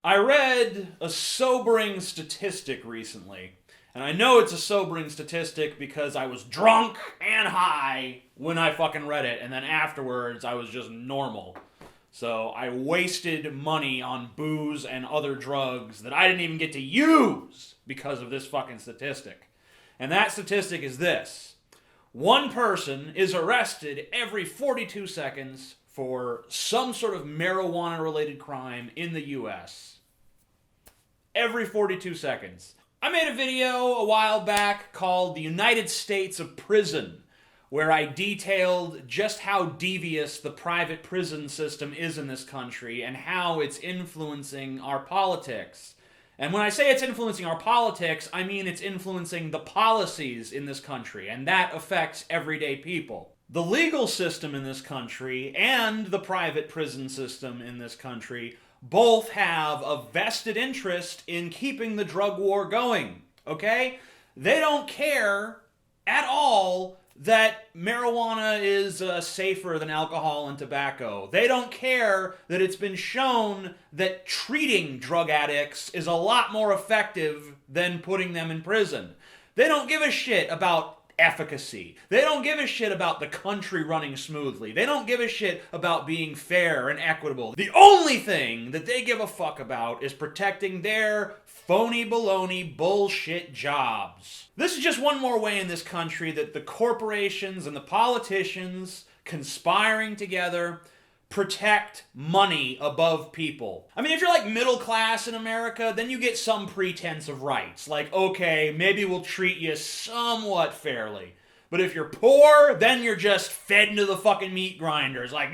I read a sobering statistic recently, and I know it's a sobering statistic because I was drunk and high when I fucking read it, and then afterwards I was just normal. So I wasted money on booze and other drugs that I didn't even get to use because of this fucking statistic. And that statistic is this: one person is arrested every 42 seconds for some sort of marijuana related crime in the US. Every 42 seconds. I made a video a while back called The United States of Prison, where I detailed just how devious the private prison system is in this country and how it's influencing our politics. And when I say it's influencing our politics, I mean it's influencing the policies in this country, and that affects everyday people. The legal system in this country and the private prison system in this country both have a vested interest in keeping the drug war going, okay? They don't care at all that marijuana is safer than alcohol and tobacco. They don't care that it's been shown that treating drug addicts is a lot more effective than putting them in prison. They don't give a shit about efficacy. They don't give a shit about the country running smoothly. They don't give a shit about being fair and equitable. The only thing that they give a fuck about is protecting their phony baloney bullshit jobs. This is just one more way in this country that the corporations and the politicians conspiring together protect money above people. I mean, if you're like middle class in America, then you get some pretense of rights. Like, okay, maybe we'll treat you somewhat fairly. But if you're poor, then you're just fed into the fucking meat grinders. Like,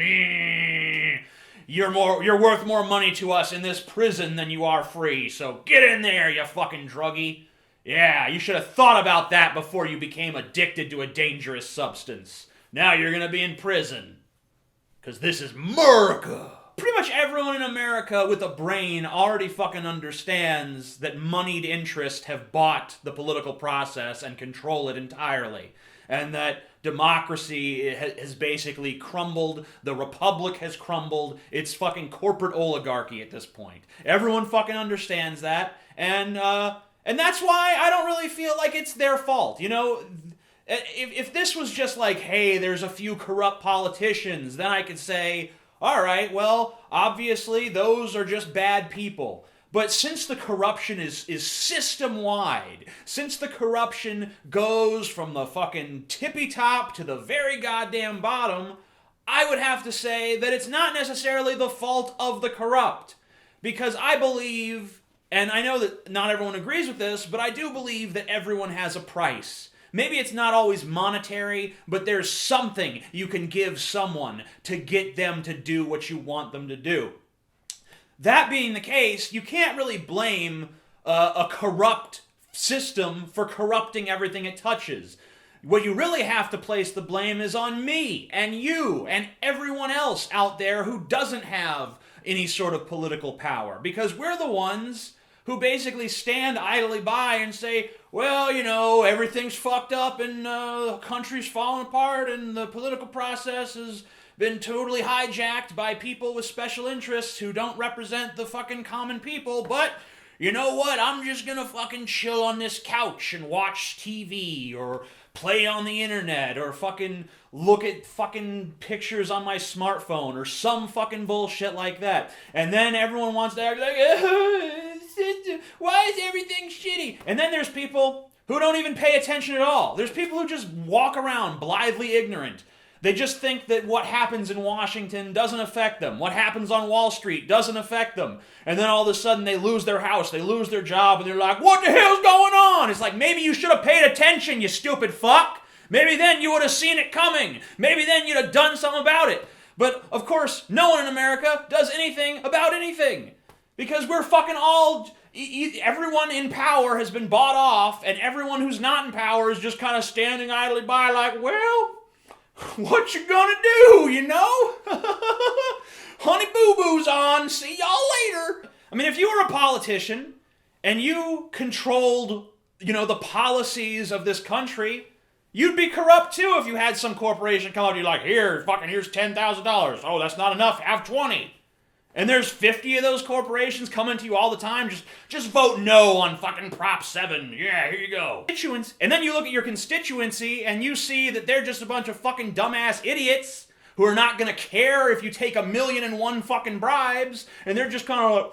you're worth more money to us in this prison than you are free. So get in there, you fucking druggie. Yeah, you should have thought about that before you became addicted to a dangerous substance. Now you're gonna be in prison. Because this is America. Pretty much everyone in America with a brain already fucking understands that moneyed interests have bought the political process and control it entirely. And that democracy has basically crumbled. The republic has crumbled. It's fucking corporate oligarchy at this point. Everyone fucking understands that. And that's why I don't really feel like it's their fault. You know, if this was just like, hey, there's a few corrupt politicians, then I could say, all right, well, obviously those are just bad people. But since the corruption is system-wide, since the corruption goes from the fucking tippy top to the very goddamn bottom, I would have to say that it's not necessarily the fault of the corrupt. Because I believe, and I know that not everyone agrees with this, but I do believe that everyone has a price. Maybe it's not always monetary, but there's something you can give someone to get them to do what you want them to do. That being the case, you can't really blame a corrupt system for corrupting everything it touches. What you really have to place the blame is on me and you and everyone else out there who doesn't have any sort of political power, because we're the ones who basically stand idly by and say, well, you know, everything's fucked up and the country's falling apart and the political process has been totally hijacked by people with special interests who don't represent the fucking common people, but you know what, I'm just gonna fucking chill on this couch and watch TV or play on the internet or fucking look at fucking pictures on my smartphone or some fucking bullshit like that. And then everyone wants to act like, why is everything shitty? And then there's people who don't even pay attention at all. There's people who just walk around blithely ignorant. They just think that what happens in Washington doesn't affect them. What happens on Wall Street doesn't affect them. And then all of a sudden they lose their house, they lose their job, and they're like, what the hell's going on? It's like, maybe you should have paid attention, you stupid fuck. Maybe then you would have seen it coming. Maybe then you'd have done something about it. But, of course, no one in America does anything about anything. Because we're fucking all... Everyone in power has been bought off, and everyone who's not in power is just kind of standing idly by like, well... what you gonna do, you know? Honey boo-boo's on, see y'all later. I mean, if you were a politician and you controlled, you know, the policies of this country, you'd be corrupt too if you had some corporation come up to you like, here's $10,000. Oh, that's not enough, have 20. and there's 50 of those corporations coming to you all the time, just vote no on fucking Prop 7. Yeah, here you go. Constituents. And then you look at your constituency and you see that they're just a bunch of fucking dumbass idiots who are not gonna care if you take 1,000,001 fucking bribes, and they're just kind of like,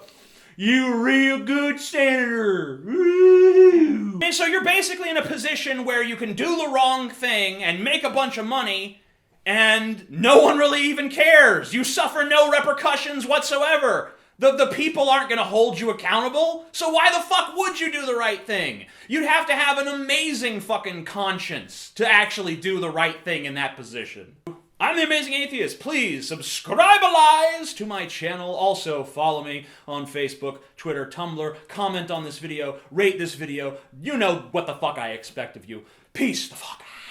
you a real good senator. Woo. And so you're basically in a position where you can do the wrong thing and make a bunch of money, and no one really even cares. You suffer no repercussions whatsoever. The people aren't going to hold you accountable, so why the fuck would you do the right thing? You'd have to have an amazing fucking conscience to actually do the right thing in that position. I'm the Amazing Atheist. Please subscribe to my channel. Also, follow me on Facebook, Twitter, Tumblr. Comment on this video. Rate this video. You know what the fuck I expect of you. Peace the fuck out.